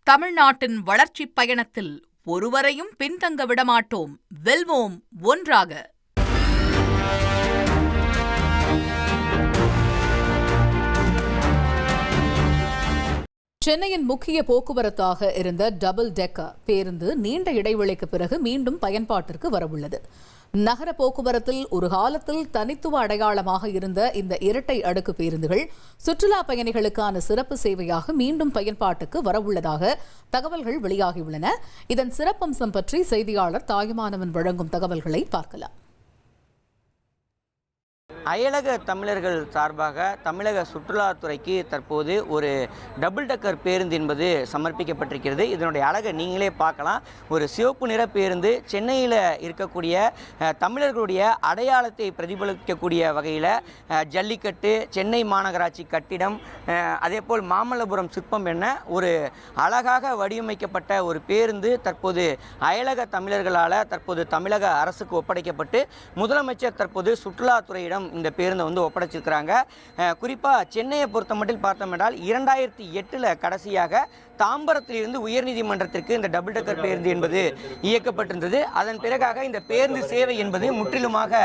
தமிழ்நாட்டின் வளர்ச்சிப் பயணத்தில் ஒருவரையும் பின்தங்க விடமாட்டோம், வெல்வோம் ஒன்றாக. சென்னையின் முக்கிய போக்குவரத்தாக இருந்த டபுள் டெக்கர் பேருந்து நீண்ட இடைவெளிக்கு பிறகு மீண்டும் பயன்பாட்டிற்கு வரவுள்ளது. நகர போக்குவரத்தில் ஒரு காலத்தில் தனித்துவ அடையாளமாக இருந்த இந்த இரட்டை அடுக்கு பேருந்துகள் சுற்றுலா பயணிகளுக்கான சிறப்பு சேவையாக மீண்டும் பயன்பாட்டுக்கு வரவுள்ளதாக தகவல்கள் வெளியாகியுள்ளன. இதன் சிறப்பம்சம் பற்றி செய்தியாளர் தாயுமானவன் வழங்கும் தகவல்களை பார்க்கலாம். அயலக தமிழர்கள் சார்பாக தமிழக சுற்றுலாத்துறைக்கு தற்போது ஒரு டபுள் டக்கர் பேருந்து என்பது சமர்ப்பிக்கப்பட்டிருக்கிறது. இதனுடைய அழகை நீங்களே பார்க்கலாம். ஒரு சிவப்பு நிற பேருந்து சென்னையில் இருக்கக்கூடிய தமிழர்களுடைய அடையாளத்தை பிரதிபலிக்கக்கூடிய வகையில் ஜல்லிக்கட்டு, சென்னை மாநகராட்சி கட்டிடம், அதேபோல் மாமல்லபுரம் சிற்பம் என ஒரு அழகாக வடிவமைக்கப்பட்ட ஒரு பேருந்து தற்போது அயலக தமிழர்களால் தற்போது தமிழக அரசுக்கு ஒப்படைக்கப்பட்டு முதலமைச்சர் தற்போது சுற்றுலாத்துறையிடம் இந்த பேருந்தை ஒப்படைச்சிருக்கிறாங்க. குறிப்பாக சென்னையை பொறுத்த மட்டும் பார்த்தோம் என்றால் 2008 கடைசியாக தாம்பரத்திலிருந்து உயர்நீதிமன்றத்திற்கு இந்த டபுள் டக்கர் பேருந்து என்பது இயக்கப்பட்டிருந்தது. அதன் பிறகாக இந்த பேருந்து சேவை என்பது முற்றிலுமாக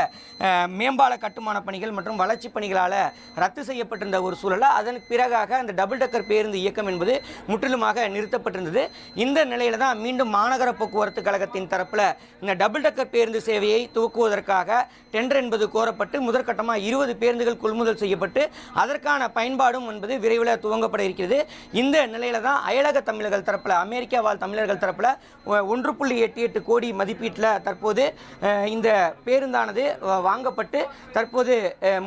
மேம்பால கட்டுமான பணிகள் மற்றும் வளர்ச்சி பணிகளால் ரத்து செய்யப்பட்டிருந்த ஒரு சூழல். அதன் பிறகாக இந்த டபுள் டக்கர் பேருந்து இயக்கம் என்பது முற்றிலுமாக நிறுத்தப்பட்டிருந்தது. இந்த நிலையில தான் மீண்டும் மாநகர போக்குவரத்து கழகத்தின் தரப்பில் இந்த டபுள் டக்கர் பேருந்து சேவையை துவக்குவதற்காக டெண்டர் என்பது கோரப்பட்டு முதற்கட்டமாக 20 பேருந்துகள் கொள்முதல் செய்யப்பட்டு அதற்கான பயன்பாடும் என்பது விரைவில் துவங்கப்பட இருக்கிறது. இந்த நிலையில தான் அயலக தமிழர்கள் தரப்பில், அமெரிக்கா வாழ் தமிழர்கள் தரப்பில் 1.88 கோடி மதிப்பீட்டில் தற்போது இந்த பேருந்தானது வாங்கப்பட்டு தற்போது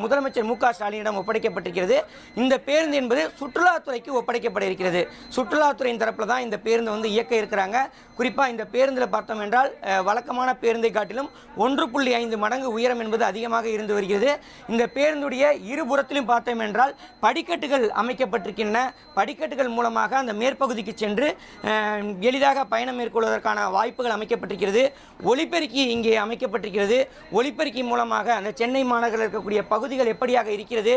முதலமைச்சர் மு க ஸ்டாலினிடம் ஒப்படைக்கப்பட்டிருக்கிறது. இந்த பேருந்து என்பது சுற்றுலாத்துறைக்கு ஒப்படைக்கப்பட இருக்கிறது. சுற்றுலாத்துறையின் தரப்பில் தான் இந்த பேருந்து இயக்க இருக்கிறாங்க. குறிப்பாக இந்த பேருந்தில் பார்த்தோம் என்றால் வழக்கமான பேருந்தை காட்டிலும் 1.5 மடங்கு உயரம் என்பது அதிகமாக இருந்து வருகிறது. இந்த பேருந்துடைய இருபுறத்திலும் பார்த்தோம் என்றால் படிக்கட்டுகள் அமைக்கப்பட்டிருக்கின்றன. படிக்கட்டுகள் மூலமாக அந்த மேற்பகுதிக்கு சென்று எளிதாக பயணம் மேற்கொள்வதற்கான வாய்ப்புகள் அமைக்கப்பட்டிருக்கிறது. ஒலிபெருக்கி இங்கே அமைக்கப்பட்டிருக்கிறது. ஒலிபெருக்கி மூலமாக அந்த சென்னை மாநகரில் இருக்கக்கூடிய பகுதிகள் எப்படியாக இருக்கிறது,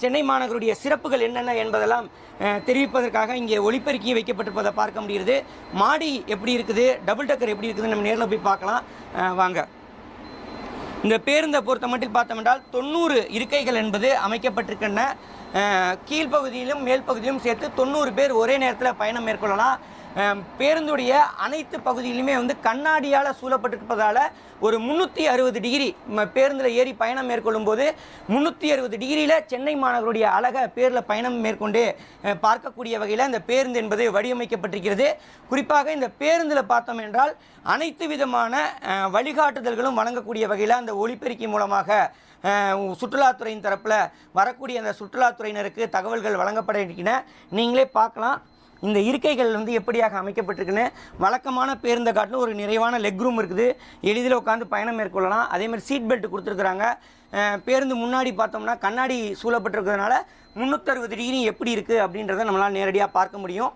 சென்னை மாநகருடைய சிறப்புகள் என்னென்ன என்பதெல்லாம் தெரிவிப்பதற்காக இங்கே ஒலிபெருக்கி வைக்கப்பட்டிருப்பதை பார்க்க முடிகிறது. மாடி எப்படி இருக்குது, டபுள் டக்கர் எப்படி இருக்குது, நம்ம நேரில் போய் பார்க்கலாம் வாங்க. இந்த பேருந்தை பொறுத்த மட்டும் பார்த்தோம் என்றால் 90 இருக்கைகள் என்பது அமைக்கப்பட்டிருக்கின்றன. கீழ்ப்பகுதியிலும் மேல் பகுதியிலும் சேர்த்து 90 பேர் ஒரே நேரத்தில் பயணம் மேற்கொள்ளலாம். பேருந்துடைய அனைத்து பகுதியிலுமே கண்ணாடியால் சூழப்பட்டிருப்பதால் ஒரு 360 டிகிரி பேருந்தில் ஏறி பயணம் மேற்கொள்ளும் போது 360 டிகிரியில் சென்னை மாநகருடைய அழகை பேரில் பயணம் மேற்கொண்டு பார்க்கக்கூடிய வகையில் இந்த பேருந்து என்பது வடிவமைக்கப்பட்டிருக்கிறது. குறிப்பாக இந்த பேருந்தில் பார்த்தோம் என்றால் அனைத்து விதமான வழிகாட்டுதல்களும் வழங்கக்கூடிய வகையில் அந்த ஒலிபெருக்கி மூலமாக சுற்றுலாத்துறையின் தரப்பில் வரக்கூடிய அந்த சுற்றுலாத்துறையினருக்கு தகவல்கள் வழங்கப்பட இருக்கின்றன. நீங்களே பார்க்கலாம் இந்த இருக்கைகள் எப்படியாக அமைக்கப்பட்டிருக்குன்னு. வழக்கமான பேருந்தை காட்டிலும் ஒரு நிறைவான லெக் ரூம் இருக்குது. எளிதில் உட்காந்து பயணம் மேற்கொள்ளலாம். அதேமாதிரி சீட் பெல்ட் கொடுத்துருக்குறாங்க. பேருந்து முன்னாடி பார்த்தோம்னா கண்ணாடி சூழப்பட்டிருக்கிறதுனால 360 டிகிரி எப்படி இருக்குது அப்படின்றத நம்மளால் நேரடியாக பார்க்க முடியும்.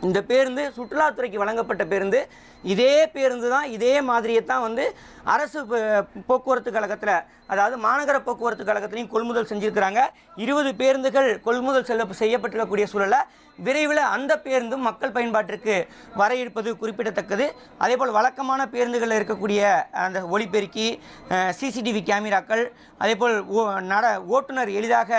இந்த பேருந்து சுற்றுலாத்துறைக்கு வழங்கப்பட்ட பேருந்து. இதே பேருந்து தான், இதே மாதிரியே தான் அரசு போக்குவரத்து கழகத்தில், அதாவது மாநகர போக்குவரத்து கழகத்திலையும் கொள்முதல் செஞ்சுருக்கிறாங்க. 20 பேருந்துகள் கொள்முதல் செய்யப்பட்டிருக்கக்கூடிய சூழலில் விரைவில் அந்த பேருந்தும் மக்கள் பயன்பாட்டிற்கு வர இருப்பது குறிப்பிடத்தக்கது. அதேபோல் வழக்கமான பேருந்துகளில் இருக்கக்கூடிய அந்த ஒலிபெருக்கி, சிசிடிவி கேமராக்கள், அதேபோல் ஓட்டுநர் எளிதாக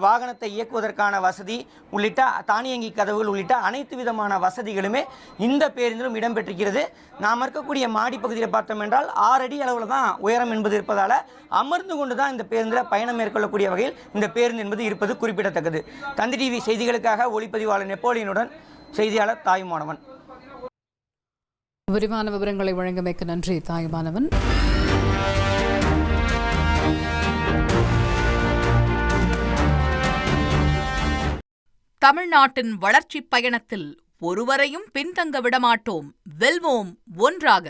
வாகனத்தை இயக்குவதற்கான வசதி உள்ளிட்ட தானியங்கி கதவுகள் உள்ளிட்ட அனைத்து விதமான வசதிகளுமே இந்த பேருந்திலும் இடம்பெற்றிருக்கிறது. நாம் இருக்கக்கூடிய மாடி பகுதியில் பார்த்தோம் என்றால் 6 அடி அளவில் தான் உயரம் என்பது இருப்பதால் அமர்ந்து கொண்டு தான் இந்த பேருந்தில் பயணம் மேற்கொள்ளக்கூடிய வகையில் இந்த பேருந்து என்பது இருப்பது குறிப்பிடத்தக்கது. தந்தி டிவி செய்திகளுக்காக ஒளிப்பதிவாளர் நெப்போலியனுடன் செய்தியாளர் தாயுமானவன். விரிவான விவரங்களை வழங்கமைக்கு நன்றி தாயுமானவன். தமிழ்நாட்டின் வளர்ச்சிப் பயணத்தில் ஒருவரையும் பின்தங்க விடமாட்டோம், வெல்வோம் ஒன்றாக.